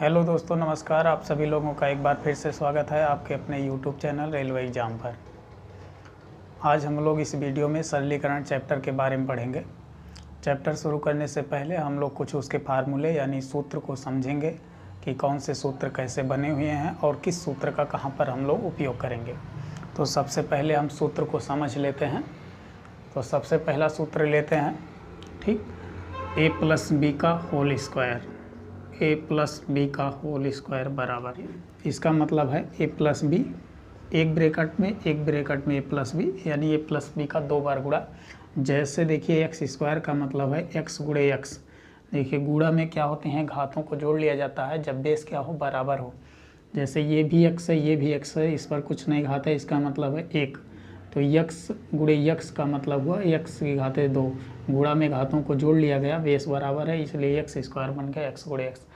Hello दोस्तों, नमस्कार। आप सभी लोगों का एक बार फिर से स्वागत है आपके अपने यूट्यूब चैनल रेलवे एग्ज़ाम पर। आज हम लोग इस वीडियो में सरलीकरण चैप्टर के बारे में पढ़ेंगे। चैप्टर शुरू करने से पहले हम लोग कुछ उसके फार्मूले यानी सूत्र को समझेंगे कि कौन से सूत्र कैसे बने हुए हैं और किस सूत्र का कहाँ पर हम लोग उपयोग करेंगे। तो सबसे पहले हम सूत्र को समझ लेते हैं। तो सबसे पहला सूत्र लेते हैं, ठीक, a प्लस बी का होल स्क्वायर। ए प्लस बी का होल स्क्वायर बराबर, इसका मतलब है ए प्लस बी, एक ब्रैकेट में ए प्लस बी, यानी ए प्लस बी का 2 बार गुणा। जैसे देखिए एक्स स्क्वायर का मतलब है एक्स गुणे एक्स। देखिए गुणा में क्या होते हैं, घातों को जोड़ लिया जाता है जब बेस क्या हो, बराबर हो। जैसे ये भी एक्स है, ये भी एक्स है, इस पर कुछ नहीं घात है, इसका मतलब है 1। तो यक्स गुणे यक्स का मतलब हुआ एक्स की घातें 2। गुणा में घातों को जोड़ लिया गया, बेस बराबर है, इसलिए एक्स स्क्वायर बन गया एक्स गुणे एक्स।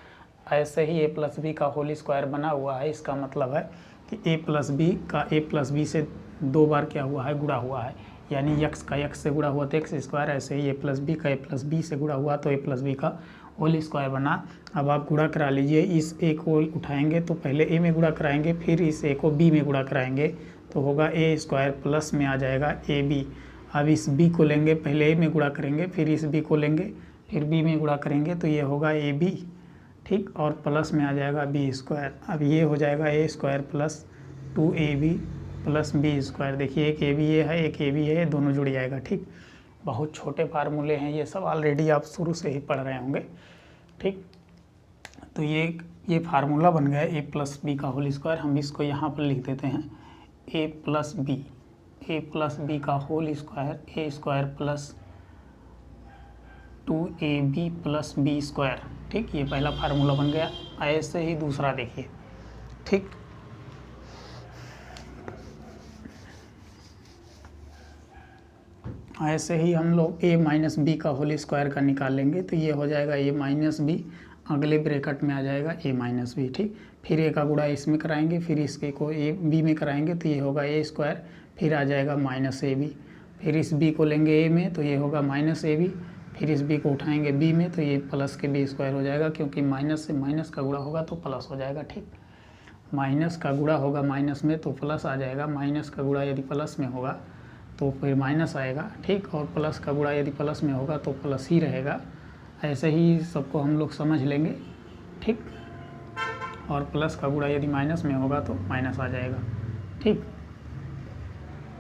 ऐसे ही ए प्लस बी का होल स्क्वायर बना हुआ है, इसका मतलब है कि ए प्लस बी से 2 बार क्या हुआ है, गुणा हुआ है, यानी यक्स का यक्स से गुणा हुआ तो एक्स स्क्वायर। ऐसे ही ए प्लस बी का ए प्लस बी से गुणा हुआ तो ए प्लस बी का होल स्क्वायर बना। अब आप गुणा करा लीजिए, इस ए को उठाएंगे तो पहले ए में गुणा कराएंगे, फिर इस ए को बी में गुणा कराएंगे तो होगा ए स्क्वायर प्लस में आ जाएगा ए बी। अब इस बी को लेंगे, पहले ए में गुणा करेंगे, फिर इस बी को लेंगे, फिर बी में गुणा करेंगे तो ये होगा ए बी, ठीक, और प्लस में आ जाएगा बी स्क्वायर। अब ये हो जाएगा a square plus 2ab plus B square. देखिए एक ए बी है, एक ए बी है, दोनों जुड़ जाएगा, ठीक। बहुत छोटे फार्मूले हैं, ये सब ऑलरेडी आप शुरू से ही पढ़ रहे होंगे, ठीक। तो ये फार्मूला बन गया ए प्लस बी का होल स्क्वायर। हम इसको यहाँ पर लिख देते हैं ए प्लस बी का whole square, a square plus 2ab plus B square, ठीक। ये पहला फार्मूला बन गया। ऐसे ही दूसरा देखिए, ठीक। ऐसे ही हम लोग a माइनस बी का होल स्क्वायर का निकाल लेंगे तो ये हो जाएगा a माइनस बी, अगले ब्रैकेट में आ जाएगा a माइनस बी, ठीक। फिर a का गुणा इसमें कराएंगे, फिर इसके को a b में कराएंगे तो ये होगा a स्क्वायर, फिर आ जाएगा माइनस ए बी। फिर इस b को लेंगे a में तो ये होगा माइनस ए बी, फिर इस b को उठाएंगे b में तो ये प्लस के बी स्क्वायर हो जाएगा, क्योंकि माइनस से माइनस का गुणा होगा तो प्लस हो जाएगा, ठीक। माइनस का गुणा होगा माइनस में तो प्लस आ जाएगा, माइनस का गुणा यदि प्लस में होगा तो फिर माइनस आएगा, ठीक, और प्लस का गुणा यदि प्लस में होगा तो प्लस ही रहेगा। ऐसे ही सबको हम लोग समझ लेंगे, ठीक। और प्लस का गुणा यदि माइनस में होगा तो माइनस आ जाएगा, ठीक।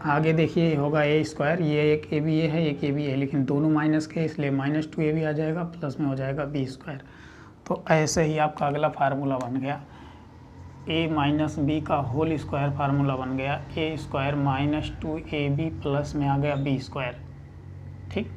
आगे देखिए होगा ए स्क्वायर, ये एक ए बी है, एक ए बी है, लेकिन दोनों माइनस के, इसलिए माइनस 2ab आ जाएगा, प्लस में हो जाएगा बी स्क्वायर। तो ऐसे ही आपका अगला फार्मूला बन गया ए माइनस बी का होल स्क्वायर, फार्मूला बन गया ए स्क्वायर माइनस 2ab प्लस में आ गया बी स्क्वायर, ठीक।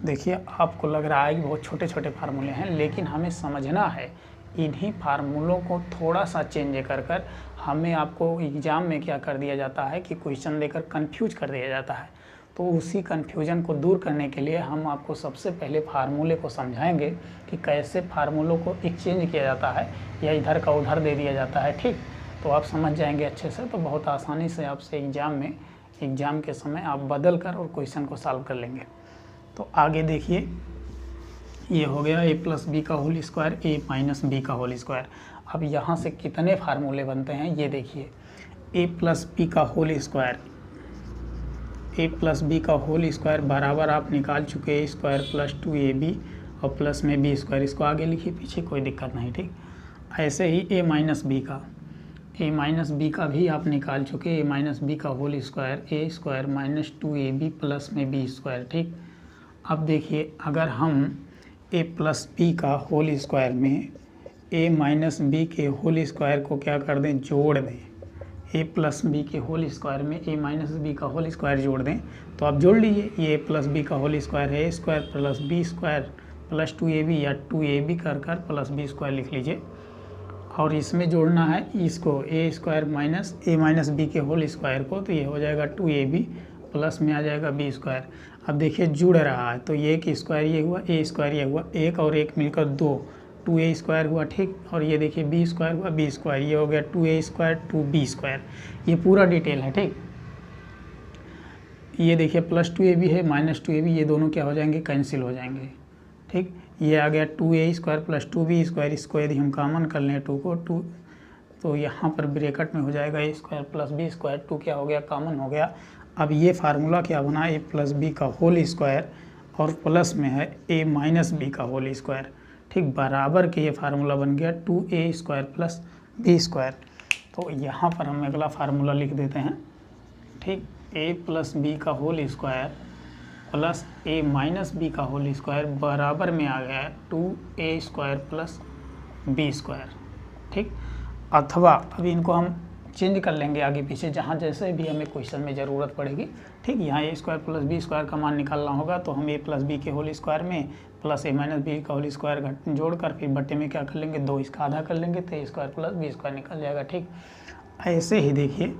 देखिए आपको लग रहा है कि बहुत छोटे छोटे फार्मूले हैं, लेकिन हमें समझना है इन्हीं फार्मूलों को थोड़ा सा चेंज कर कर हमें आपको एग्ज़ाम में क्या कर दिया जाता है कि क्वेश्चन देकर कंफ्यूज कर दिया जाता है। तो उसी कन्फ्यूजन को दूर करने के लिए हम आपको सबसे पहले फार्मूले को समझाएंगे कि कैसे फार्मूलों को एक्सचेंज किया जाता है या इधर का उधर दे दिया जाता है, ठीक। तो आप समझ जाएंगे अच्छे से, तो बहुत आसानी से आपसे एग्ज़ाम के समय आप बदल कर और क्वेश्चन को सॉल्व कर लेंगे। तो आगे देखिए, ये हो गया ए प्लस बी का होल स्क्वायर, ए माइनस बी का होल स्क्वायर। अब यहाँ से कितने फार्मूले बनते हैं ये देखिए, ए प्लस बी का होल स्क्वायर, ए प्लस बी का होल स्क्वायर बराबर आप निकाल चुके ए स्क्वायर प्लस 2ab और प्लस में बी स्क्वायर, इसको आगे लिखिए पीछे कोई दिक्कत नहीं, ठीक। ऐसे ही ए माइनस बी का भी आप निकाल चुके, ए माइनस बी का whole square, a square minus 2ab plus में बी स्क्वायर, ठीक। अब देखिए अगर हम ए प्लस बी का होल स्क्वायर में ए माइनस बी के होल स्क्वायर को क्या कर दें, जोड़ दें, ए प्लस बी के होल स्क्वायर में ए माइनस बी का होल स्क्वायर जोड़ दें तो आप जोड़ लीजिए, ये ए प्लस बी का होल स्क्वायर है, a square plus B square plus 2ab या 2ab कर प्लस बी स्क्वायर लिख लीजिए। और इसमें जोड़ना है इसको ए स्क्वायर माइनस ए माइनस बी के होल स्क्वायर को, तो ये हो जाएगा 2ab प्लस में आ जाएगा बी स्क्वायर। अब देखिए जुड़ रहा है तो ये एक स्क्वायर ये हुआ, ए स्क्वायर ये हुआ, एक और एक मिलकर 2a स्क्वायर हुआ, ठीक। और ये देखिए बी स्क्वायर हुआ, बी स्क्वायर, ये हो गया 2a स्क्वायर 2b स्क्वायर। ये पूरा डिटेल है, ठीक। ये देखिए प्लस 2ab है माइनस 2ab, ये दोनों क्या हो जाएंगे, कैंसिल हो जाएंगे, ठीक। ये आ गया 2a² प्लस 2b², इसको यदि हम कॉमन कर लें 2 को 2, तो यहाँ पर ब्रैकेट में हो जाएगा a² प्लस b², 2 क्या हो गया, कॉमन हो गया। अब ये फार्मूला क्या बना, a प्लस बी का होल स्क्वायर और प्लस में है a माइनस बी का होल स्क्वायर, ठीक, बराबर के ये फार्मूला बन गया 2a² प्लस b²। तो यहाँ पर हम अगला फार्मूला लिख देते हैं, ठीक, a प्लस बी का whole square plus a minus B का होल स्क्वायर बराबर में आ गया 2a² प्लस b², ठीक। अथवा अभी इनको हम चेंज कर लेंगे आगे पीछे, जहाँ जैसे भी हमें क्वेश्चन में ज़रूरत पड़ेगी, ठीक। यहाँ a² प्लस b² का मान निकालना होगा तो हम a प्लस बी के होल स्क्वायर में प्लस a माइनस बी का होल स्क्वायर जोड़कर फिर बट्टे में क्या कर लेंगे, 2 इसका आधा कर लेंगे तो a² प्लस b² निकल जाएगा, ठीक। ऐसे ही देखिए,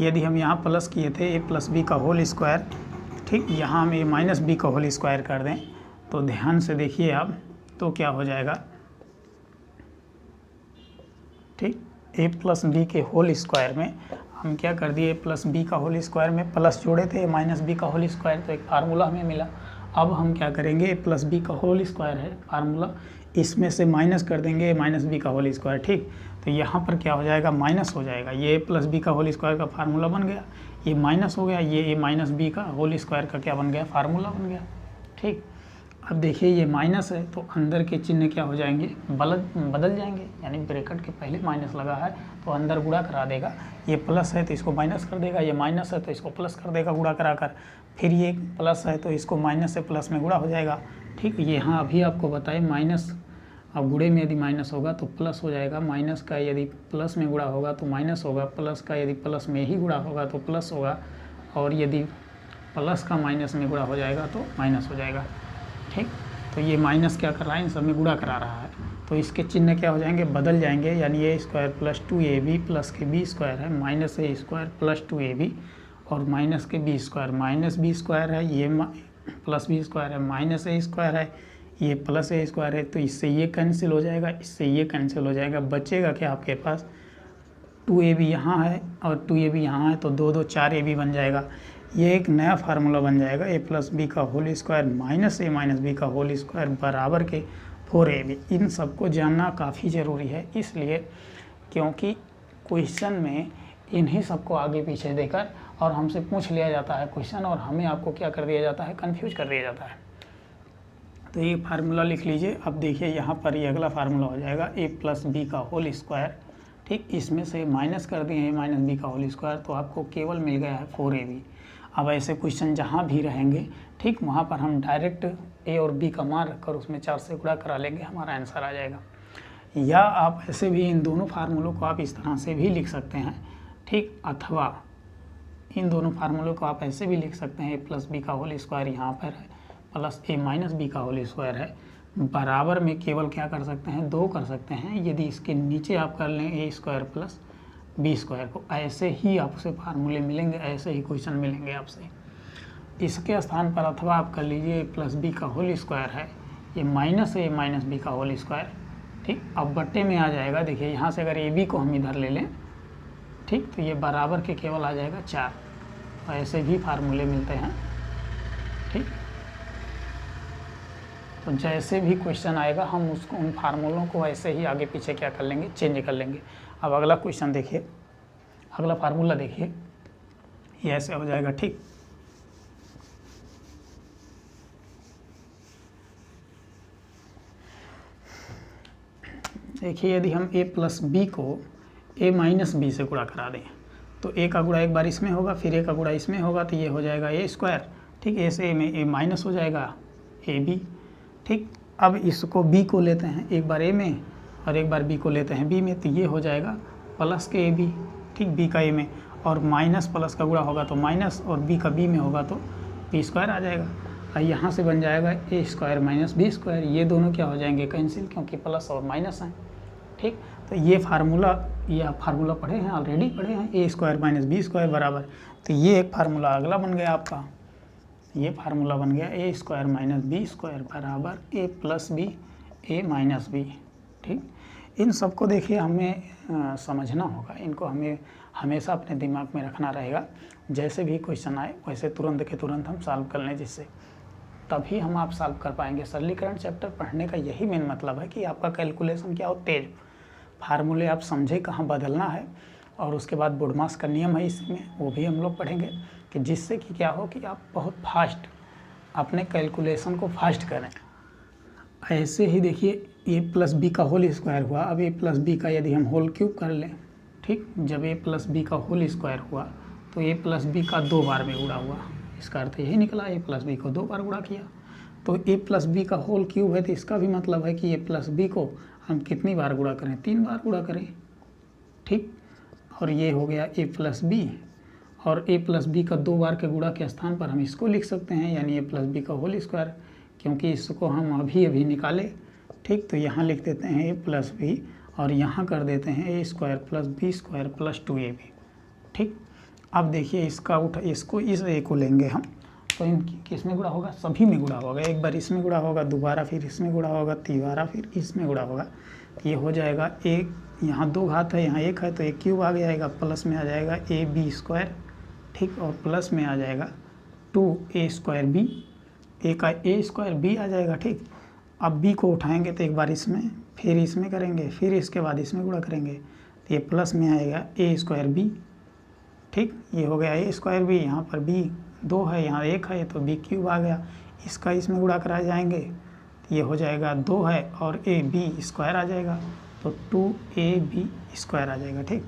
यदि हम यहाँ प्लस किए थे a प्लस बी का होल स्क्वायर, ठीक, यहाँ हम a माइनस बी का होल स्क्वायर कर दें तो ध्यान से देखिए आप, तो क्या हो जाएगा, ठीक, a प्लस बी के होल स्क्वायर में हम क्या कर दिए, a प्लस बी का होल स्क्वायर में प्लस जोड़े थे a माइनस बी का होल स्क्वायर, तो एक फार्मूला हमें मिला। अब हम क्या करेंगे, a प्लस बी का होल स्क्वायर है फार्मूला, इसमें से माइनस कर देंगे a माइनस बी का होल स्क्वायर, ठीक। तो यहाँ पर क्या हो जाएगा, माइनस हो जाएगा, ये a प्लस बी का होल स्क्वायर का फार्मूला बन गया, ये माइनस हो गया, ये a माइनस बी का होल स्क्वायर का क्या बन गया, फार्मूला बन गया, ठीक। अब देखिए ये माइनस है तो अंदर के चिन्ह क्या हो जाएंगे, बदल जाएंगे, यानी ब्रैकेट के पहले माइनस लगा है तो अंदर गुणा करा देगा, ये प्लस है तो इसको माइनस कर देगा, ये माइनस है तो इसको प्लस कर देगा गुणा कराकर, फिर ये प्लस है तो इसको माइनस से प्लस में गुणा हो जाएगा, ठीक। ये हाँ अभी आपको बताएं माइनस, अब गुणे में यदि माइनस होगा तो प्लस हो जाएगा, माइनस का यदि प्लस में गुणा होगा तो माइनस होगा, प्लस का यदि प्लस में ही गुणा होगा तो प्लस होगा, और यदि प्लस का माइनस में गुणा हो जाएगा तो माइनस हो जाएगा, ठीक। तो ये माइनस क्या कर रहा है, इन सब में गुणा करा रहा है, तो इसके चिन्ह क्या हो जाएंगे, बदल जाएंगे, यानी a² प्लस 2ab प्लस के b² है माइनस a² प्लस 2ab और माइनस के b² माइनस b² है, ये प्लस b² है, माइनस a² है, ये प्लस a² है, तो इससे ये कैंसिल हो जाएगा, इससे ये कैंसिल हो जाएगा, बचेगा क्या आपके पास, 2ab यहाँ है और 2ab यहाँ है तो 2 2 4ab बन जाएगा। ये एक नया फार्मूला बन जाएगा, a प्लस बी का whole square minus a minus B का होल स्क्वायर बराबर के 4ab। इन सबको जानना काफ़ी ज़रूरी है, इसलिए क्योंकि क्वेश्चन में इन्हीं सबको आगे पीछे देकर और हमसे पूछ लिया जाता है क्वेश्चन, और हमें आपको क्या कर दिया जाता है, कन्फ्यूज कर दिया जाता है। तो ये फार्मूला लिख लीजिए। अब देखिए यहाँ पर ये अगला फार्मूला हो जाएगा a प्लस बी का होल स्क्वायर, ठीक, इसमें से माइनस कर दिए a माइनस बी का होल स्क्वायर तो आपको केवल मिल गया है 4ab। अब ऐसे क्वेश्चन जहाँ भी रहेंगे, ठीक, वहाँ पर हम डायरेक्ट a और b का मान रखकर उसमें 4 से गुणा करा लेंगे, हमारा आंसर आ जाएगा। या आप ऐसे भी इन दोनों फार्मूलों को आप इस तरह से भी लिख सकते हैं, ठीक, अथवा इन दोनों फार्मूलों को आप ऐसे भी लिख सकते हैं, a प्लस बी का होल स्क्वायर यहाँ पर है प्लस a माइनस बी का होल स्क्वायर है बराबर में केवल क्या कर सकते हैं, 2 कर सकते हैं, यदि इसके नीचे आप कर लें a² प्लस b² को। ऐसे ही आपसे फार्मूले मिलेंगे, ऐसे ही क्वेश्चन मिलेंगे आपसे। इसके स्थान पर अथवा आप कर लीजिए a प्लस बी का होल स्क्वायर है, ये माइनस a माइनस बी का होल स्क्वायर, ठीक। अब बट्टे में आ जाएगा, देखिए यहाँ से अगर ab को हम इधर ले लें, ठीक, तो ये बराबर के केवल आ जाएगा 4। ऐसे भी फार्मूले मिलते हैं, ठीक। तो जैसे भी क्वेश्चन आएगा हम उसको उन फार्मूलों को ऐसे ही आगे पीछे क्या कर लेंगे, चेंज कर लेंगे। अब अगला क्वेश्चन देखिए, अगला फार्मूला देखिए, ये ऐसे हो जाएगा, ठीक। देखिए यदि हम a प्लस बी को a माइनस बी से गुणा करा दें तो a का गुणा एक बार इसमें होगा, फिर a का गुणा इसमें होगा, तो ये हो जाएगा a², ठीक। a से a में a माइनस हो जाएगा ab, ठीक। अब इसको b को लेते हैं एक बार a में और एक बार b को लेते हैं b में, तो ये हो जाएगा प्लस के ab, ठीक, b का a में, और माइनस प्लस का गुणा होगा तो माइनस, और b का b में होगा तो b² आ जाएगा। और यहाँ से बन जाएगा a² माइनस b², ये दोनों क्या हो जाएंगे, कैंसिल, क्योंकि प्लस और माइनस हैं, ठीक। तो ये फार्मूला, ये आप फार्मूला पढ़े हैं, ऑलरेडी पढ़े हैं, a² माइनस b² बराबर, तो ये एक फार्मूला अगला बन गया आपका, ये फार्मूला बन गया a² माइनस b² बराबर a plus B a minus B, ठीक। इन सबको देखिए हमें समझना होगा, इनको हमें हमेशा अपने दिमाग में रखना रहेगा, जैसे भी क्वेश्चन आए वैसे तुरंत के तुरंत हम सॉल्व कर लें, जिससे तभी हम आप सॉल्व कर पाएंगे। सरलीकरण चैप्टर पढ़ने का यही मेन मतलब है कि आपका कैलकुलेशन क्या हो, तेज, फार्मूले आप समझे कहाँ बदलना है, और उसके बाद बुडमास का नियम है इसमें, वो भी हम लोग पढ़ेंगे कि जिससे कि क्या हो कि आप बहुत फास्ट अपने कैलकुलेशन को फास्ट करें। ऐसे ही देखिए a प्लस बी का होल स्क्वायर हुआ। अब a प्लस बी का यदि हम होल क्यूब कर लें, ठीक, जब a प्लस बी का होल स्क्वायर हुआ तो a प्लस बी का 2 बार में गुणा हुआ, इसका अर्थ यही निकला a प्लस बी को 2 बार गुणा किया। तो a प्लस बी का होल क्यूब है तो इसका भी मतलब है कि a प्लस बी को हम कितनी बार गुणा करें, 3 बार गुणा करें, ठीक। और ये हो गया a प्लस बी, और a प्लस बी का 2 बार के गुणा के स्थान पर हम इसको लिख सकते हैं, यानी a प्लस बी का होल स्क्वायर, क्योंकि इसको हम अभी निकाले, ठीक। तो यहाँ लिख देते हैं a प्लस बी और यहाँ कर देते हैं a square plus B square plus 2ab, ठीक। अब देखिए इसको इस a को लेंगे हम, तो इनकी किस में गुणा होगा, सभी में गुणा होगा। एक बार इसमें गुणा होगा, दोबारा फिर इसमें गुणा होगा, तीसरा फिर इसमें गुणा होगा। ये हो जाएगा एक, यहाँ 2 घात है, यहाँ 1 है, तो 1 क्यूब आ जाएगा, प्लस में आ जाएगा ए बी स्क्वायर, ठीक, और प्लस में आ जाएगा 2a स्क्वायर बी, ए का a स्क्वायर बी आ जाएगा, ठीक। अब b को उठाएंगे तो एक बार इसमें, फिर इसमें करेंगे, फिर इसके बाद इसमें गुणा करेंगे, तो ये प्लस में आएगा a स्क्वायर बी, ठीक। ये हो गया a स्क्वायर बी, यहाँ पर b 2 है, यहाँ 1 है, तो b क्यूब आ गया, इसका इसमें गुणा कराए जाएंगे तो ये हो जाएगा 2 है और a b स्क्वायर आ जाएगा, तो 2ab स्क्वायर आ जाएगा, ठीक।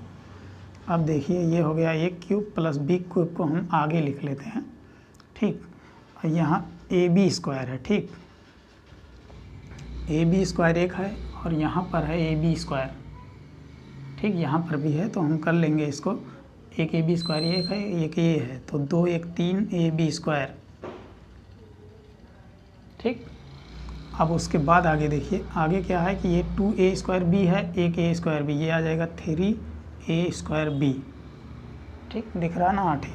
अब देखिए ये हो गया a cube plus b cube को हम आगे लिख लेते हैं, ठीक। और यहाँ ab स्क्वायर है, ठीक, ab स्क्वायर 1 है और यहाँ पर है ab स्क्वायर, ठीक, यहाँ पर भी है, तो हम कर लेंगे इसको, एक ab स्क्वायर 1 है, एक a है, तो 2 1 3 ab स्क्वायर, ठीक। अब उसके बाद आगे देखिए, आगे क्या है कि ये 2a स्क्वायर b है, एक a स्क्वायर b, ये आ जाएगा 3a स्क्वायर b, ठीक, दिख रहा ना, 8।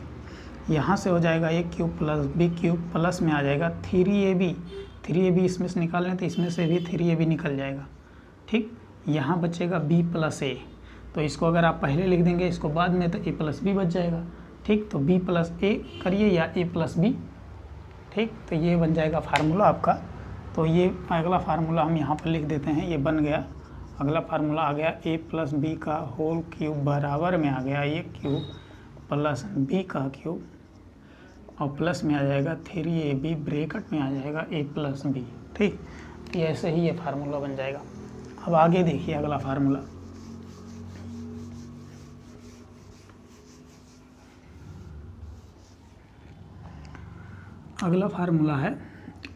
यहाँ से हो जाएगा a cube plus b cube, plus में आ जाएगा 3ab इसमें से निकाल लें तो इसमें से भी 3ab निकल जाएगा, ठीक। यहाँ बचेगा b प्लस a, तो इसको अगर आप पहले लिख देंगे इसको बाद में तो a प्लस बी बच जाएगा, ठीक। तो b प्लस a करिए या a प्लस बी, ठीक। तो ये बन जाएगा फार्मूला आपका। तो ये अगला फार्मूला हम यहाँ पर लिख देते हैं, ये बन गया। अगला फार्मूला आ गया a प्लस बी का होल क्यूब बराबर में आ गया a क्यूब प्लस b का क्यूब, और प्लस में आ जाएगा 3ab, ब्रैकेट में आ जाएगा a प्लस बी, ठीक। तो ऐसे ही ये फार्मूला बन जाएगा। अब आगे देखिए अगला फार्मूला, अगला फार्मूला है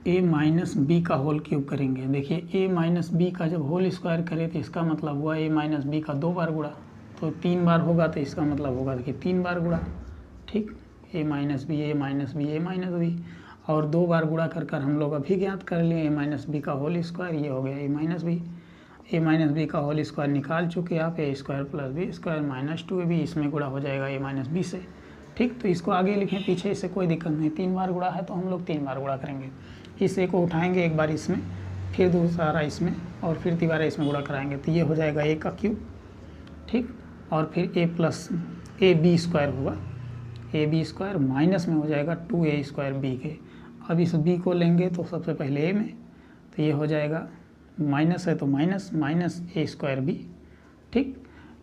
a माइनस बी का होल क्यूब करेंगे। देखिए a माइनस बी का जब होल स्क्वायर करें तो इसका मतलब हुआ a माइनस बी का 2 बार गुणा, तो 3 बार होगा तो इसका मतलब होगा कि 3 बार गुणा, ठीक। a minus B, a minus B, a minus B, और 2 बार गुणा कर हम लोग अभी ज्ञात कर लिए a माइनस बी का होल स्क्वायर, ये हो गया a माइनस बी का होल स्क्वायर निकाल चुके आप, a square plus B square minus 2ab, इसमें गुणा हो जाएगा a माइनस बी से, ठीक। तो इसको आगे लिखें पीछे, इससे कोई दिक्कत नहीं, 3 बार गुणा है तो हम लोग 3 बार गुणा करेंगे। इस a को उठाएंगे एक बार इसमें, फिर दूसरा इसमें, और फिर तीसरा इसमें गुणा कराएंगे, तो ये हो जाएगा a का क्यूब, ठीक। और फिर a plus A B square होगा, ए बी स्क्वायर माइनस में हो जाएगा 2a स्क्वायर बी के। अब इस b को लेंगे तो सबसे पहले a में, तो ये हो जाएगा माइनस है तो माइनस a स्क्वायर बी, ठीक।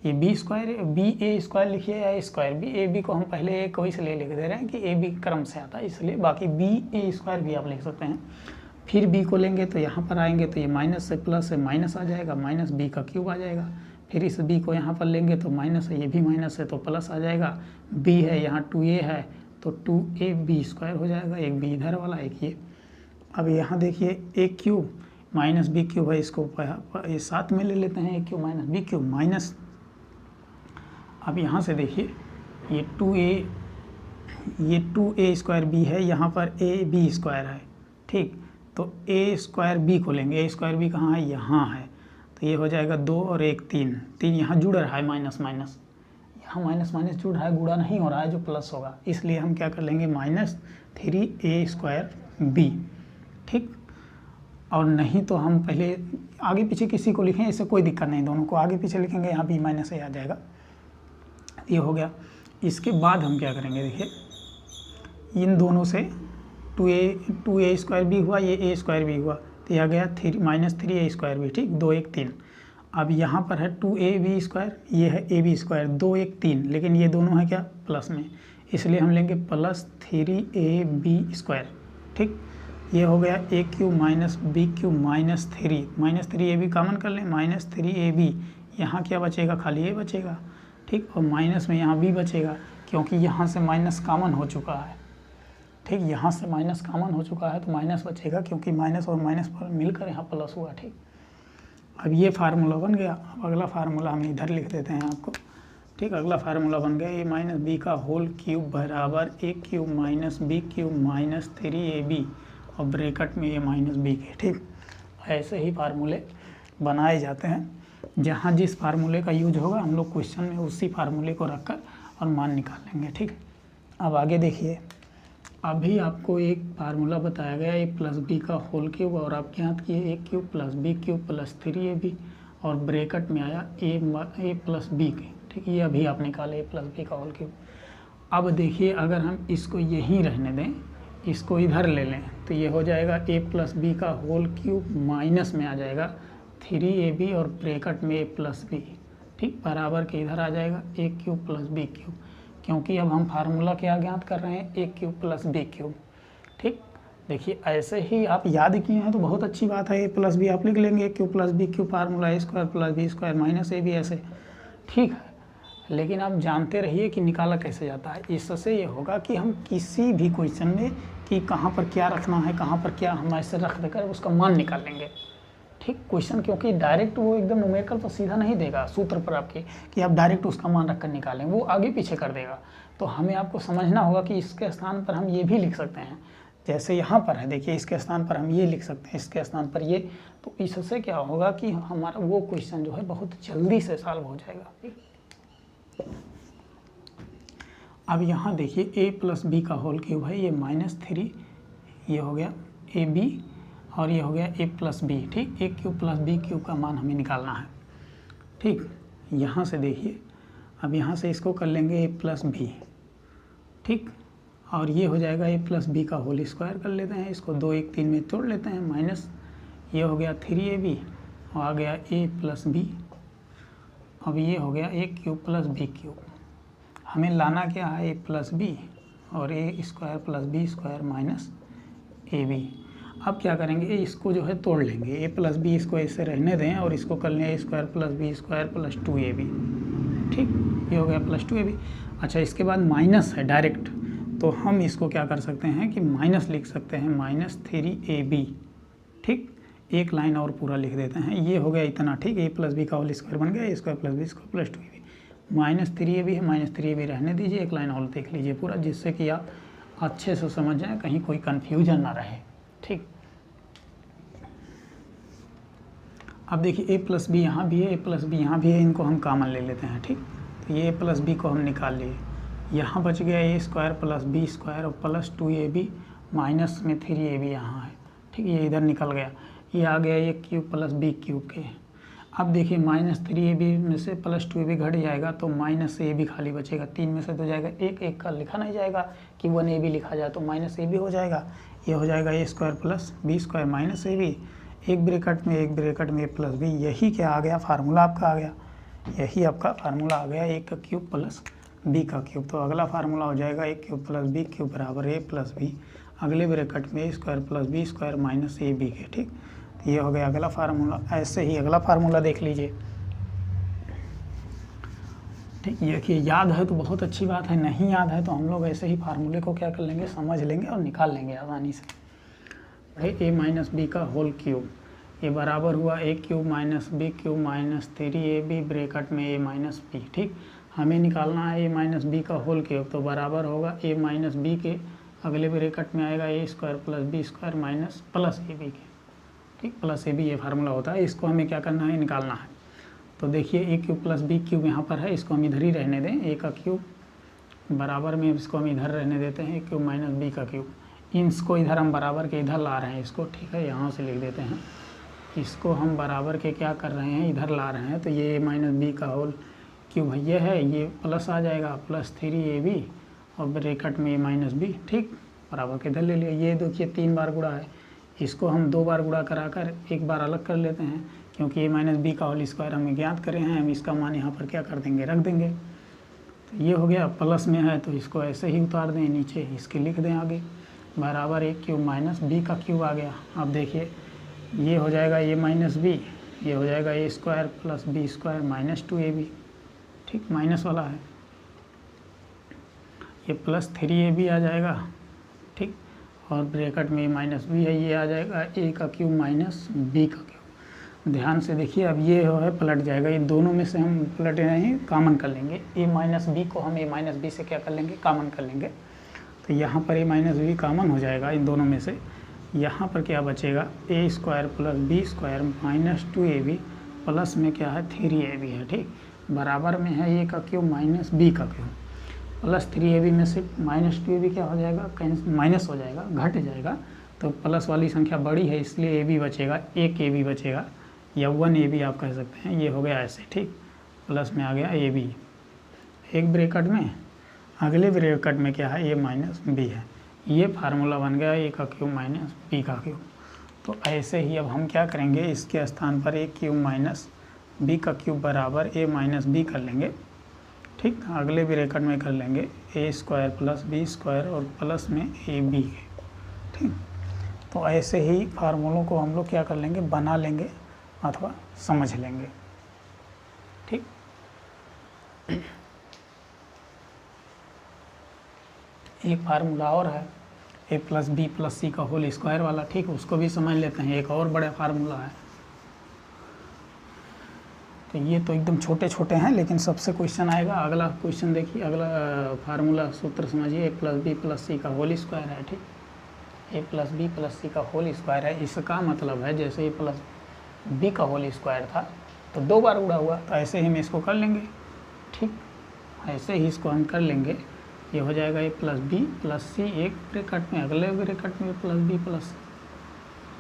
ये बी स्क्वायर बी ए स्क्वायर लिखिए या स्क्वायर बी, ए बी को हम पहले ए को इसलिए लिख दे रहे हैं कि ए बी क्रम से आता है इसलिए, बाकी बी ए स्क्वायर भी आप लिख सकते हैं। फिर बी को लेंगे तो यहाँ पर आएंगे तो ये माइनस से प्लस से माइनस आ जाएगा, माइनस बी का क्यूब आ जाएगा। फिर इस बी को यहाँ पर लेंगे तो माइनस है, ये भी माइनस है तो प्लस आ जाएगा, बी है यहाँ 2a है तो 2ab स्क्वायर हो जाएगा, एक बी इधर वाला एक ये। अब यहाँ देखिए a cube minus B cube है, इसको ये साथ में ले लेते हैं, a cube minus B cube minus, अब यहाँ से देखिए ये 2a स्क्वायर बी है, यहाँ पर a b स्क्वायर है, ठीक। तो a स्क्वायर बी को लेंगे, a स्क्वायर बी कहाँ है, यहाँ है, तो ये हो जाएगा 2 और 1 3 यहाँ जुड़ रहा है माइनस माइनस, यहाँ माइनस माइनस जुड़ रहा है, गुणा नहीं हो रहा है जो प्लस होगा, इसलिए हम क्या कर लेंगे माइनस 3a स्क्वायर बी, ठीक। और नहीं तो हम पहले आगे पीछे किसी को लिखें, इससे कोई दिक्कत नहीं, दोनों को आगे पीछे लिखेंगे, यहाँ b माइनस a आ जाएगा, ये हो गया। इसके बाद हम क्या करेंगे, देखिए इन दोनों से टू ए स्क्वायर भी हुआ, ये ए स्क्वायर भी हुआ, तो यह गया -3 ए स्क्वायर भी, ठीक, 2 1 3। अब यहाँ पर है 2ab स्क्वायर, ये है ab स्क्वायर, 2 1 3, लेकिन ये दोनों है क्या प्लस में, इसलिए हम लेंगे +3ab स्क्वायर, ठीक। ये हो गया a cube minus B cube -3 common कर लें, -3ab, यहाँ क्या बचेगा, खाली a बचेगा, ठीक, और माइनस में यहाँ b बचेगा, क्योंकि यहाँ से माइनस कॉमन हो चुका है, ठीक, यहाँ से माइनस कॉमन हो चुका है तो माइनस बचेगा, क्योंकि माइनस और माइनस पर मिलकर यहाँ प्लस हुआ, ठीक। अब ये फार्मूला बन गया। अब अगला फार्मूला हम इधर लिख देते हैं आपको, ठीक, अगला फार्मूला बन गया a - b का होल क्यूब बराबर a cube minus B cube -3ab और ब्रैकेट में a - b के, ठीक। ऐसे ही फार्मूले बनाए जाते हैं, जहाँ जिस फार्मूले का यूज होगा हम लोग क्वेश्चन में उसी फार्मूले को रखकर और मान निकाल लेंगे, ठीक। अब आगे देखिए, अभी आपको एक फार्मूला बताया गया a+b का होल क्यूब और आप ज्ञात किए a cube plus B cube plus 3ab और ब्रैकेट में आया a+b के, ठीक, ये अभी आप निकाले a+b का होल क्यूब। अब देखिए, अगर हम इसको यहीं रहने दें, इसको इधर ले लें, तो ये हो जाएगा a+b का होल क्यूब माइनस में आ जाएगा 3ab और ब्रैकेट में a+b, ठीक, बराबर के इधर आ जाएगा a cube plus b cube, क्योंकि अब हम फार्मूला क्या ज्ञात कर रहे हैं, a cube plus b cube, ठीक। देखिए, ऐसे ही आप याद किए हैं तो बहुत अच्छी बात है, a+b आप लिख लेंगे, a cube plus b cube formula a square plus b square minus ab, ऐसे, ठीक है। लेकिन आप जानते रहिए कि निकाला कैसे जाता है। इससे ये होगा कि हम किसी भी क्वेश्चन में कि कहाँ पर क्या रखना है, कहाँ पर क्या, हम ऐसे रख देकर उसका मान निकाल लेंगे, ठीक। क्वेश्चन क्योंकि डायरेक्ट वो एकदम न्यूमेरिकल पर सीधा नहीं देगा सूत्र पर आपके कि आप डायरेक्ट उसका मान रख कर निकालें, वो आगे पीछे कर देगा। तो हमें आपको समझना होगा कि इसके स्थान पर हम ये भी लिख सकते हैं, जैसे यहाँ पर है, देखिए इसके स्थान पर हम ये लिख सकते हैं, इसके स्थान पर ये, तो इससे क्या होगा कि हमारा वो क्वेश्चन जो है बहुत जल्दी से सॉल्व हो जाएगा। अब यहाँ देखिए a+b का होल क्यूब है, ये -3, ये हो गया ab और ये हो गया a+b, ठीक, a cube plus b cube का मान हमें निकालना है, ठीक। यहाँ से देखिए, अब यहाँ से इसको कर लेंगे a+b, ठीक, और ये हो जाएगा a+b का होल स्क्वायर कर लेते हैं, इसको 2 1 3 में तोड़ लेते हैं, माइनस ये हो गया 3ab और आ गया a+b, अब ये हो गया a cube plus b cube. हमें लाना क्या है, a+b और a square plus b square minus ab। अब क्या करेंगे, इसको जो है तोड़ लेंगे, a+b इसको ऐसे रहने दें और इसको कर लें a square plus b square plus 2ab, ठीक, ये हो गया प्लस 2ab। अच्छा, इसके बाद माइनस है डायरेक्ट, तो हम इसको क्या कर सकते हैं कि माइनस लिख सकते हैं, -3ab, ठीक, एक लाइन और पूरा लिख देते हैं, ये हो गया इतना, ठीक, a+b का होल स्क्वायर बन गया, a square plus b square plus 2ab, -3ab है, -3ab रहने दीजिए, एक लाइन और देख लीजिए पूरा, जिससे कि आप अच्छे से समझ जाएं, कहीं कोई कन्फ्यूजन ना रहे, ठीक। अब देखिए a+b यहाँ भी है, a+b यहाँ भी है, इनको हम कॉमन ले लेते हैं, ठीक। तो ये a+b को हम निकाल लिए, यहाँ बच गया a square plus b square और प्लस 2ab माइनस में 3ab यहाँ है, ठीक, ये इधर निकल गया, ये आ गया a cube plus b cube के। अब देखिए -3ab में से प्लस 2ab घट जाएगा तो -ab खाली बचेगा, 3 में से तो जाएगा, एक का लिखा नहीं जाएगा कि 1ab लिखा जाए, तो -ab हो जाएगा, ये हो जाएगा a square plus b square minus ab, एक ब्रैकेट में a+b, यही क्या आ गया, फार्मूला आपका आ गया, यही आपका फार्मूला आ गया, a का क्यूब प्लस b का क्यूब। तो अगला फार्मूला हो जाएगा a cube plus b cube बराबर a+b, अगले ब्रैकेट में a square plus b square minus ab के, ठीक। ये हो गया अगला फार्मूला। ऐसे ही अगला फार्मूला देख लीजिए, ठीक, ये देखिए, याद है तो बहुत अच्छी बात है, नहीं याद है तो हम लोग ऐसे ही फार्मूले को क्या कर लेंगे, समझ लेंगे और निकाल लेंगे आसानी से। भाई a - b का होल क्यूब, ये बराबर हुआ a cube minus b cube minus 3ab bracket में a - b, ठीक। हमें निकालना है a - b का होल क्यूब, तो बराबर होगा a - b के, अगले ब्रैकेट में आएगा a square plus b square minus plus ab के, ठीक, प्लस ab ये फार्मूला होता है, इसको हमें क्या करना है, निकालना है। तो देखिए a cube plus b cube यहाँ पर है, इसको हम इधर ही रहने दें, a का क्यूब बराबर में इसको हम इधर रहने देते हैं, a क्यूब माइनस b का क्यूब, इसको इधर हम बराबर के इधर ला रहे हैं इसको, ठीक है, यहाँ से लिख देते हैं, इसको हम बराबर के क्या कर रहे हैं, इधर ला रहे हैं, तो ये a - b का होल क्यूब ये है, ये प्लस आ जाएगा प्लस 3ab और ब्रैकेट में a - b, ठीक, बराबर के इधर ले लिया। ये देखिए 3 बार गुणा है, इसको हम 2 बार गुणा कराकर एक बार अलग कर लेते हैं, क्योंकि ए माइनस बी का होल स्क्वायर हमें ज्ञात करे हैं। हम इसका मान यहाँ पर क्या कर देंगे, रख देंगे। तो ये हो गया, प्लस में है तो इसको ऐसे ही उतार दें नीचे, इसके लिख दें आगे बराबर ए क्यूब माइनस बी का क्यूब आ गया। अब देखिए ये हो जाएगा ए माइनस बी, ये हो जाएगा a square plus B square minus 2ab, ठीक, माइनस वाला है। ये प्लस 3ab आ जाएगा, ठीक, और ब्रैकेट में माइनस बी है, ये आ जाएगा ए का क्यूब माइनस बी का क्यूब। ध्यान से देखिए, अब ये है पलट जाएगा, ये दोनों में से हम पलटे नहीं, कॉमन कर लेंगे। ए माइनस बी को हम ए माइनस बी से क्या कर लेंगे, कॉमन कर लेंगे। तो यहाँ पर ए माइनस बी कॉमन हो जाएगा इन दोनों में से। यहाँ पर क्या बचेगा, a square plus B square minus 2ab plus में क्या है 3ab है, ठीक, बराबर में है ए का क्यूब माइनस बी का क्यूब। प्लस 3ab में से माइनस 2ab क्या हो जाएगा, माइनस हो जाएगा, घट जाएगा। तो प्लस वाली संख्या बड़ी है इसलिए ab बचेगा, एक ab बचेगा या 1ab आप कह सकते हैं। ये हो गया ऐसे, ठीक, प्लस में आ गया ab एक ब्रैकेट में, अगले ब्रैकेट में क्या है, ए माइनस बी है। ये फार्मूला बन गया ए का क्यूब माइनस बी का क्यूब। तो ऐसे ही अब हम क्या करेंगे, इसके स्थान पर ए क्यूब माइनस बी का क्यूब बराबर ए माइनस बी कर लेंगे, ठीक, अगले ब्रैकेट में कर लेंगे a square plus B square और प्लस में ए बी, ठीक। तो ऐसे ही फार्मूलों को हम लोग क्या कर लेंगे, बना लेंगे अथवा समझ लेंगे, ठीक। एक फार्मूला और है a plus b plus c का होल स्क्वायर वाला, ठीक, उसको भी समझ लेते हैं। एक और बड़ा फार्मूला है। तो ये तो एकदम छोटे छोटे हैं, लेकिन सबसे क्वेश्चन आएगा। अगला क्वेश्चन देखिए, अगला फार्मूला सूत्र समझिए, ए प्लस बी प्लस सी का होल स्क्वायर है, ठीक, ए प्लस बी प्लस सी का होल स्क्वायर है। इसका मतलब है जैसे ए प्लस बी का होल स्क्वायर था तो 2 बार उड़ा हुआ, तो ऐसे ही हम इसको कर लेंगे, ठीक, ऐसे ही इसको हम कर लेंगे। ये हो जाएगा a plus b plus c एक ब्रैकेट में, अगले ब्रैकेट में प्लस बी प्लस सी,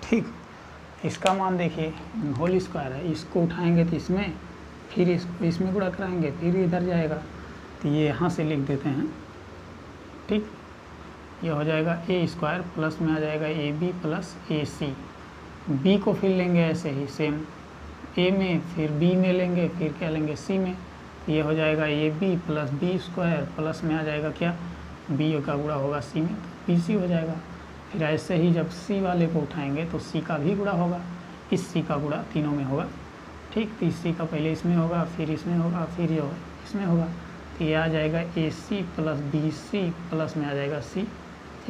ठीक। इसका मान देखिए होल स्क्वायर है, इसको उठाएंगे तो इसमें, फिर इसको इसमें गुणा कराएंगे, फिर इधर जाएगा, तो ये यहाँ से लिख देते हैं, ठीक। ये हो जाएगा ए स्क्वायर प्लस में आ जाएगा A B plus A C. B को फिर लेंगे ऐसे ही सेम ए में, फिर बी में लेंगे, फिर क्या लेंगे सी में। ये हो जाएगा A B plus B square plus में आ जाएगा क्या, बी का गुणा होगा सी में, तो बी सी हो जाएगा। फिर ऐसे ही जब सी वाले को उठाएंगे तो सी का भी गुणा होगा, इस सी का गुणा तीनों में होगा, ठीक। तो इस सी का पहले इसमें होगा, फिर इसमें होगा, फिर ये इसमें होगा। तो ये आ जाएगा a c plus b c plus में आ जाएगा सी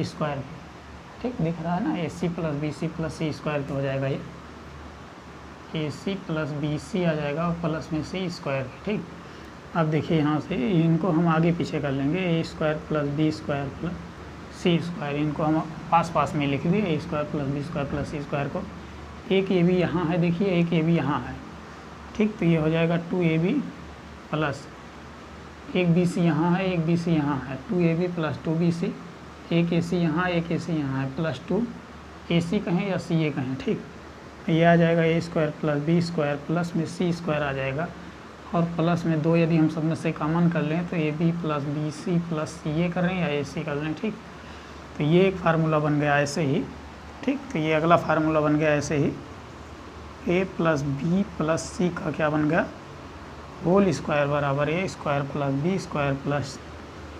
स्क्वायर, ठीक, दिख रहा है ना, a c plus b c plus c square तो हो जाएगा ये ए सी प्लस बी सी आ जाएगा और प्लस में सी स्क्वायर, ठीक। अब देखिए यहाँ से इनको हम आगे पीछे कर लेंगे, a square plus B square plus c square, इनको हम पास पास में लिख दिए, a square plus B square plus c square को। एक ए बी यहाँ है, देखिए एक ए बी यहाँ है, ठीक। तो ये हो जाएगा 2ab प्लस एक बी सी यहाँ है, एक बी सी यहाँ है, 2ab प्लस 2bc, एक ए सी यहाँ, एक ए सी यहाँ है, प्लस 2ac कहें या सी ए कहें, ठीक। ये आ जाएगा a square plus B square plus में सी स्क्वायर आ जाएगा, और प्लस में 2 यदि हम सब में से कॉमन कर लें तो a B plus b c plus c a कर रहे हैं या ए सी कर लें, ठीक। तो ये एक फार्मूला बन गया ऐसे ही, ठीक। तो ये अगला फार्मूला बन गया ऐसे ही, a plus b plus c का क्या बन गया, होल स्क्वायर बराबर a square plus B square plus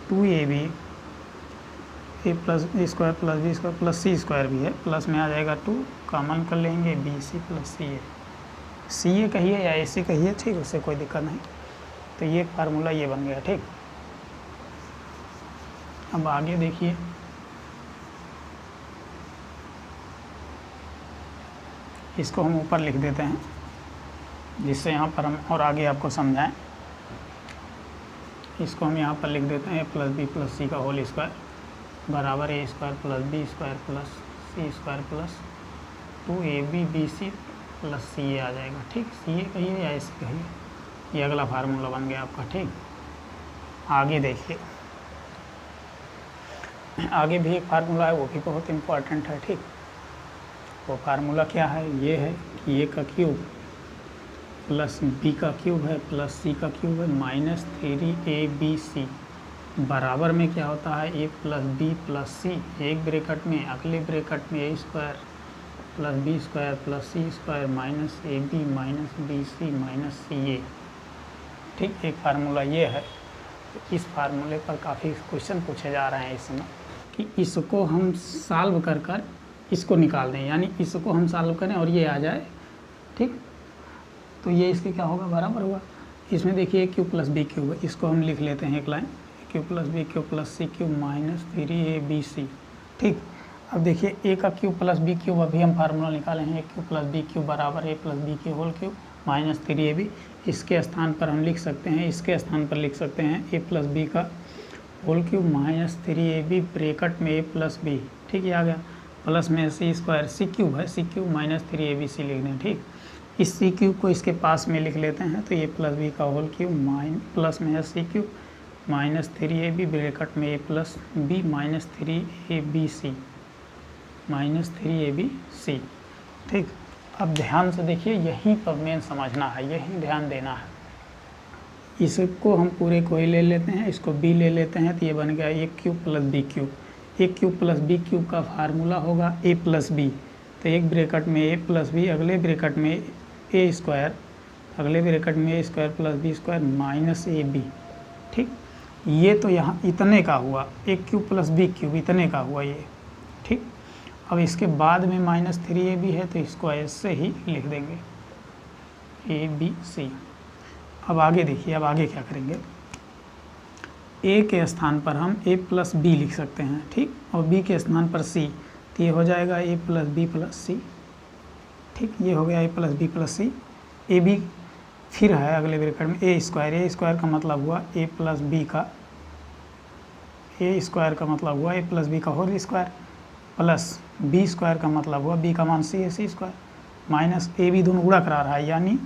2ab, a plus B square plus B square plus c square भी है, प्लस में आ जाएगा 2, कॉमन कर लेंगे बी सी प्लस सी ए कहिए या ए सी कहिए, ठीक, उससे कोई दिक्कत नहीं। तो ये फार्मूला ये बन गया, ठीक। अब आगे देखिए, इसको हम ऊपर लिख देते हैं जिससे यहाँ पर हम और आगे आपको समझाएं। इसको हम यहाँ पर लिख देते हैं ए प्लस बी प्लस सी का होल स्क्वायर बराबर a square plus B square plus c square plus 2ab b c plus c a आ जाएगा, ठीक। सी ए कहिए या ऐसे कहिए, ये अगला फार्मूला बन गया आपका, ठीक। आगे देखिए, आगे भी एक फार्मूला है, वो भी बहुत इम्पोर्टेंट है, ठीक। वो फार्मूला क्या है, ये है कि ए का क्यूब प्लस बी का क्यूब है प्लस सी का क्यूब है माइनस 3ab सी बराबर में क्या होता है a plus b plus c, एक ब्रैकेट में, अगले ब्रैकेट में a square plus B square plus c square minus A b minus b c minus c a. ठीक, एक फार्मूला ये है। तो इस फार्मूले पर काफ़ी क्वेश्चन पूछे जा रहे हैं इसमें कि इसको हम सॉल्व कर कर इसको निकाल दें, यानी इसको हम सॉल्व करें और ये आ जाए। ठीक, तो ये इसके क्या होगा, बराबर होगा। इसमें देखिए क्यू प्लस बी क्यूब, इसको हम लिख लेते हैं एक line, cube plus B cube plus C cube minus 3ab। ठीक, अब देखिए ए का क्यू प्लस बी क्यूब, अभी हम फार्मूला निकाले हैं, क्यू प्लस बी क्यूब बराबर ए प्लस बी के होल क्यूब माइनस 3ab। इसके स्थान पर हम लिख सकते हैं, इसके स्थान पर लिख सकते हैं ए प्लस बी का whole cube minus 3ab bracket में ए प्लस बी। ठीक, ये आ गया, प्लस में सी स्क्वायर, सी क्यूब है, सी क्यूब माइनस 3abc लिख दें। ठीक, इस सी क्यूब को इसके पास में लिख लेते हैं, तो ए प्लस बी का होल क्यूब प्लस में है c cube minus 3ab bracket में ए plus b minus 3abc minus 3abc। ठीक, अब ध्यान से देखिए, यहीं पर मेन समझना है, यहीं ध्यान देना है। इसको हम पूरे को ही ले लेते हैं, इसको बी ले लेते हैं, तो ये बन गया a cube plus B cube. A cube plus B cube का फार्मूला होगा ए प्लस बी, तो एक ब्रैकेट में ए प्लस बी, अगले ब्रैकेट में ए स्क्वायर, अगले ब्रैकेट में a square plus B square minus A b. ठीक, ये तो यहाँ इतने का हुआ, a cube plus B cube इतने का हुआ ये। ठीक, अब इसके बाद में माइनस 3ab है, तो इसको ऐसे ही लिख देंगे ए बी सी। अब आगे देखिए, अब आगे क्या करेंगे, ए के स्थान पर हम ए प्लस बी लिख सकते हैं। ठीक, और बी के स्थान पर सी, तो ये हो जाएगा a plus b plus c. ठीक, ये हो गया a plus b plus c. A b फिर है अगले ब्रैकेट में ए स्क्वायर का मतलब हुआ ए प्लस बी का, ए स्क्वायर का मतलब हुआ ए प्लस बी का whole square, plus B square का मतलब हुआ बी का मान सी है, सी स्क्वायर माइनस ए बी, दोनों गुणा करा रहा है, यानी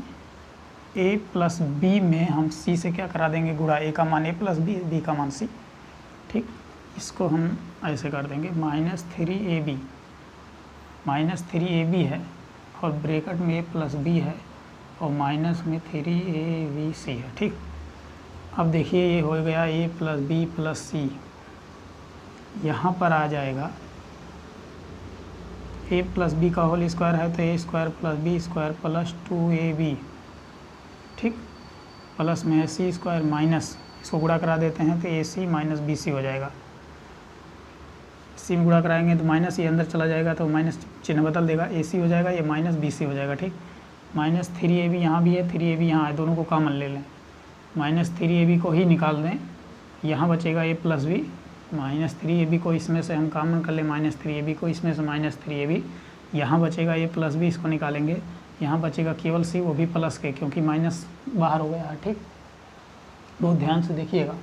ए प्लस बी में हम सी से क्या करा देंगे, गुणा, ए का मान ए प्लस बी, बी का मान सी। ठीक, इसको हम ऐसे कर देंगे माइनस 3ab, माइनस 3ab है और ब्रैकेट में ए प्लस बी है और माइनस में 3abc है। ठीक, अब देखिए ये हो गया a plus b plus c, यहाँ पर आ जाएगा ए प्लस बी का होल स्क्वायर है, तो a square plus B square plus 2ab। ठीक, प्लस में है सी स्क्वायर माइनस, इसको गुणा करा देते हैं, तो ए सी माइनस बी सी हो जाएगा। सी में गुणा कराएंगे तो माइनस ये अंदर चला जाएगा, तो माइनस चिन्ह बदल देगा, ए सी हो जाएगा, ये माइनस बी सी हो जाएगा। ठीक, माइनस 3ab यहाँ भी है, 3ab यहाँ है, दोनों को कॉमन ले लें, माइनस 3ab को ही निकाल दें, यहाँ बचेगा ए प्लस बी, माइनस 3ab को इसमें से हम कॉमन कर लें, माइनस 3ab को इसमें से माइनस 3ab, यहाँ बचेगा ए प्लस बी, इसको निकालेंगे, यहाँ बचेगा केवल सी, वो भी प्लस के, क्योंकि माइनस बाहर हो गया है। ठीक, बहुत ध्यान से देखिएगा।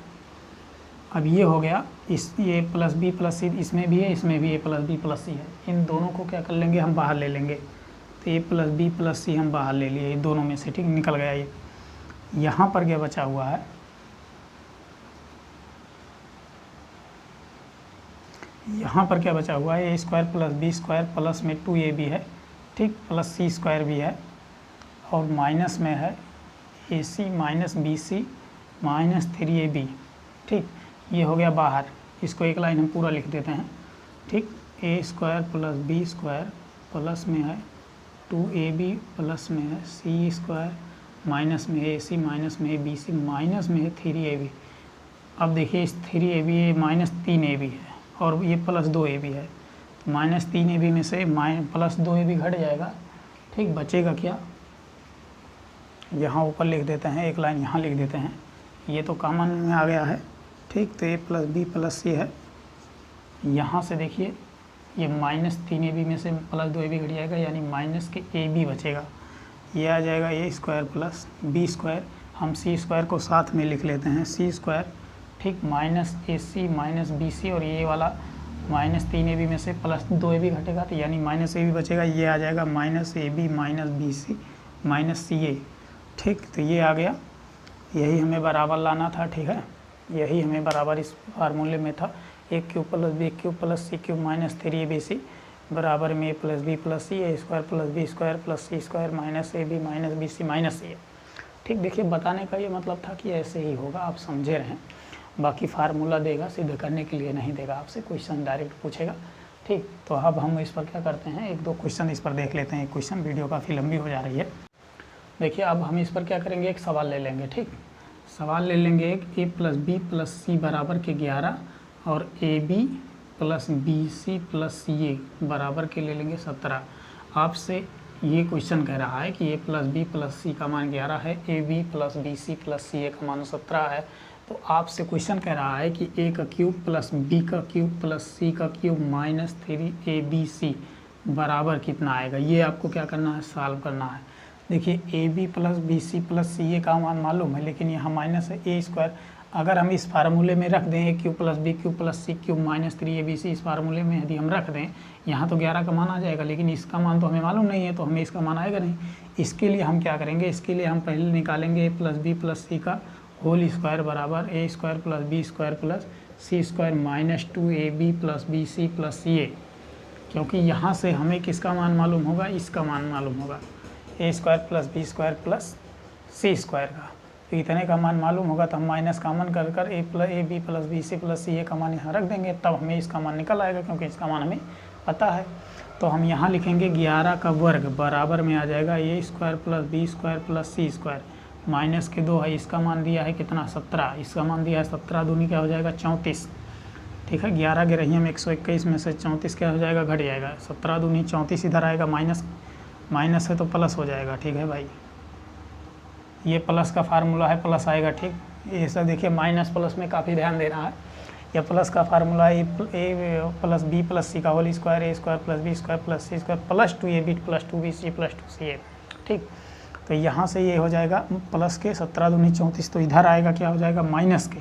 अब ये हो गया, इस ये प्लस बी प्लस सी इसमें भी है, इसमें भी ए प्लस बी प्लस सी है, इन दोनों को क्या कर लेंगे, हम बाहर ले लेंगे, तो ए प्लस बी प्लस सी हम बाहर ले लिए, दोनों में से। ठीक, निकल गया ये। यहाँ पर क्या बचा हुआ है, यहाँ पर क्या बचा हुआ है, a square plus B square plus में 2ab है। ठीक, प्लस सी स्क्वायर भी है और माइनस में है a c minus b c minus 3ab। ठीक, ये हो गया बाहर, इसको एक लाइन हम पूरा लिख देते हैं। ठीक, a square plus B square plus में है 2ab प्लस में है सी स्क्वायर माइनस में है ए सी माइनस में है बी सी माइनस में है 3ab। अब देखिए इस 3ab ये माइनस 3ab है और ये प्लस 2ab है, तो माइनस 3ab में से प्लस 2ab घट जाएगा। ठीक, बचेगा क्या, यहाँ ऊपर लिख देते हैं, एक लाइन यहाँ लिख देते हैं, ये तो कॉमन में आ गया है। ठीक, तो ए प्लस बी प्लस सी है, यहाँ से देखिए ये माइनस 3ab में से प्लस 2ab घट जाएगा, यानी माइनस के ab बचेगा, ये आ जाएगा a square plus B square, हम सी स्क्वायर को साथ में लिख लेते हैं, सी स्क्वायर। ठीक, माइनस ए सी माइनस बी सी, और ये वाला माइनस 3ab में से प्लस 2ab घटेगा, तो यानी माइनस ab बचेगा, ये आ जाएगा minus ab minus b c minus c a. ठीक, तो ये आ गया, यही हमें बराबर लाना था। ठीक है, यही हमें बराबर इस फार्मूले में था, a cube plus B cube plus c cube minus 3abc बराबर में ए plus b plus c, a square plus B square plus c square minus A b minus b c minus c a. ठीक, देखिए बताने का ये मतलब था कि ऐसे ही होगा, आप समझे रहें। बाकी फार्मूला देगा, सिद्ध करने के लिए नहीं देगा, आपसे क्वेश्चन डायरेक्ट पूछेगा। ठीक, तो अब हम इस पर क्या करते हैं, एक दो क्वेश्चन इस पर देख लेते हैं। एक क्वेश्चन, वीडियो काफ़ी लंबी हो जा रही है। देखिए अब हम इस पर क्या करेंगे, एक सवाल ले लेंगे। ठीक, सवाल ले लेंगे एक a + b + c बराबर के 11 और ab + bc + ca बराबर के ले लेंगे 17। आपसे ये क्वेश्चन कह रहा है कि a + b + c का मान 11 है, ab + bc + ca का मान 17 है। तो आपसे क्वेश्चन कह रहा है कि a का क्यूब + b का क्यूब + c का क्यूब - 3abc बराबर कितना आएगा। ये आपको क्या करना है, सॉल्व करना है। देखिए ab + bc + ca का मान मालूम है, लेकिन यहाँ माइनस है a²। अगर हम इस फार्मूले में रख दें a³ + b³ + c³ - 3abc, इस फार्मूले में यदि हम रख दें, यहाँ तो 11 का मान आ जाएगा, लेकिन इसका मान तो हमें मालूम नहीं है, तो हमें इसका मान आएगा नहीं। इसके लिए हम क्या करेंगे, इसके लिए हम पहले निकालेंगे a + b + c का होल स्क्वायर बराबर a² + b² + c² - 2ab + bc + ca, क्योंकि यहाँ से हमें किसका मान मालूम होगा, इसका मान मालूम होगा, a² + b² + c² का। तो इतने का मान मालूम होगा, तो हम माइनस कॉमन कर ab + bc + ca का मान यहाँ रख देंगे, तब हमें इसका मान निकल आएगा, क्योंकि इसका मान हमें पता है। तो हम यहाँ लिखेंगे 11 का वर्ग बराबर में आ जाएगा a² + b² + c², माइनस के 2 है, इसका मान दिया है कितना, 17, इसका मान दिया है 17 दूनी क्या हो जाएगा, 34। ठीक है, 11 के रही हम 121 में से 34 क्या हो जाएगा, घट जाएगा, 17 दूनी 34 इधर आएगा, माइनस है तो प्लस हो जाएगा। ठीक है भाई, ये प्लस का फार्मूला है, प्लस आएगा। ठीक, ये सब देखिए माइनस प्लस में काफ़ी ध्यान देना है। यह प्लस का फार्मूला है, a + b + c का whole square, a² + b² + c² + 2ab + 2bc + 2ca। ठीक, तो यहाँ से ये हो जाएगा प्लस के 17 दूनी 34, तो इधर आएगा क्या हो जाएगा, माइनस के,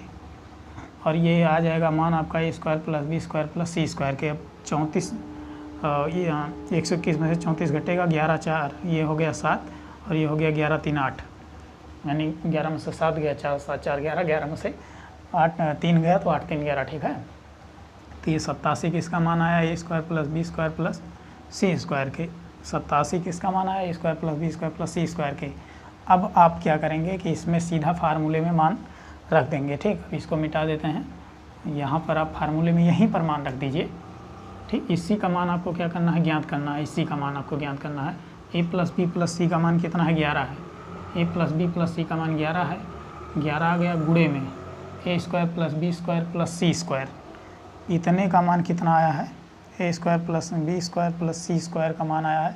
और ये आ जाएगा मान आपका a² + b² + c² के। अब 34 121 में से 34 घटेगा, 11 4, ये हो गया 7, और ये हो गया 11 3 8, यानी 11 में से 7 गया, 4 7 4 11, 11 में से 8 3 गया, तो 8 3 11। ठीक है, तो ये 87 किसका मान आया, a² + b² + c² के। 87 किसका मान आया, a² + b² + c² के। अब आप क्या करेंगे कि इसमें सीधा फार्मूले में मान रख देंगे। ठीक, अब इसको मिटा देते हैं, यहाँ पर आप फार्मूले में यहीं पर मान रख दीजिए। ठीक, इसी का मान आपको क्या करना है, ज्ञात करना है, इसी का मान आपको ज्ञात करना है। a + b + c का मान कितना है, 11 है, a + b + c का मान 11 है, 11 आ गया गुणे में a² + b² + c², इतने का मान कितना आया है, a² + b² + c² का मान आया है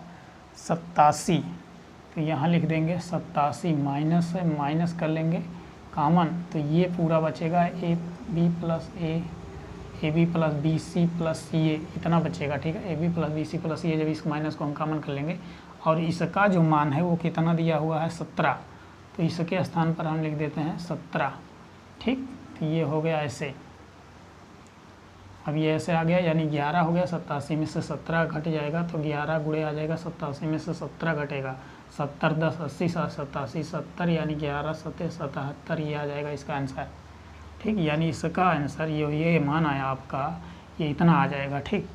87। तो यहाँ लिख देंगे 87, माइनस है, माइनस कर लेंगे कॉमन, तो ये पूरा बचेगा ab + bc + ca, इतना बचेगा। ठीक है, ab + bc + ca, जब इस माइनस को हम कॉमन कर लेंगे, और इसका जो मान है वो कितना दिया हुआ है, 17, तो इसके स्थान पर हम लिख देते हैं 17। ठीक, तो ये हो गया ऐसे, अब ये ऐसे आ गया, यानी 11 हो गया, 87 में से 17 घट जाएगा, तो 11 गुणे आ जाएगा, 87 में से 17 घटेगा, 70 10 80 87 70, यानी 11 7 77, ये आ जाएगा इसका आंसर। ठीक, यानी इसका आंसर ये मान आया आपका, ये इतना आ जाएगा। ठीक,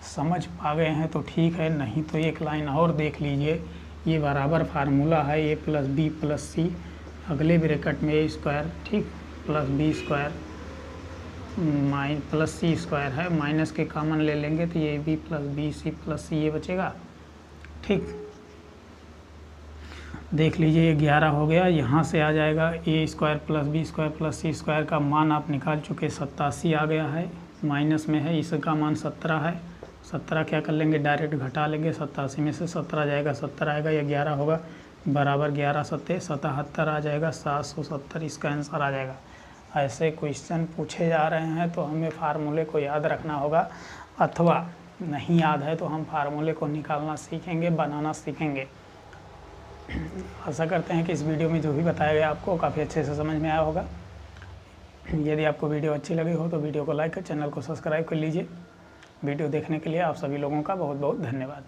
समझ पा गए हैं तो ठीक है, नहीं तो एक लाइन और देख लीजिए। ये बराबर फार्मूला है a + b + c, अगले ब्रैकेट में a², ठीक, + b² + c² है, माइनस के कॉमन ले लेंगे तो ये ab + bc + ca बचेगा। ठीक, देख लीजिए ये 11 हो गया, यहाँ से आ जाएगा a² + b² + c² का मान आप निकाल चुके, 87 आ गया है, माइनस में है, इसका मान 17 है। 17 क्या कर लेंगे, डायरेक्ट घटा लेंगे, 87 में से 17 जाएगा, 17 आएगा, या 11 होगा, बराबर 11 7 77 आ जाएगा, 770 इसका आंसर आ जाएगा। ऐसे क्वेश्चन पूछे जा रहे हैं तो हमें फार्मूले को याद रखना होगा, अथवा नहीं याद है तो हम फार्मूले को निकालना सीखेंगे, बनाना सीखेंगे। आशा करते हैं कि इस वीडियो में जो भी बताया गया आपको काफ़ी अच्छे से समझ में आया होगा। यदि आपको वीडियो अच्छी लगी हो तो वीडियो को लाइक कर, चैनल को सब्सक्राइब कर लीजिए। वीडियो देखने के लिए आप सभी लोगों का बहुत बहुत धन्यवाद।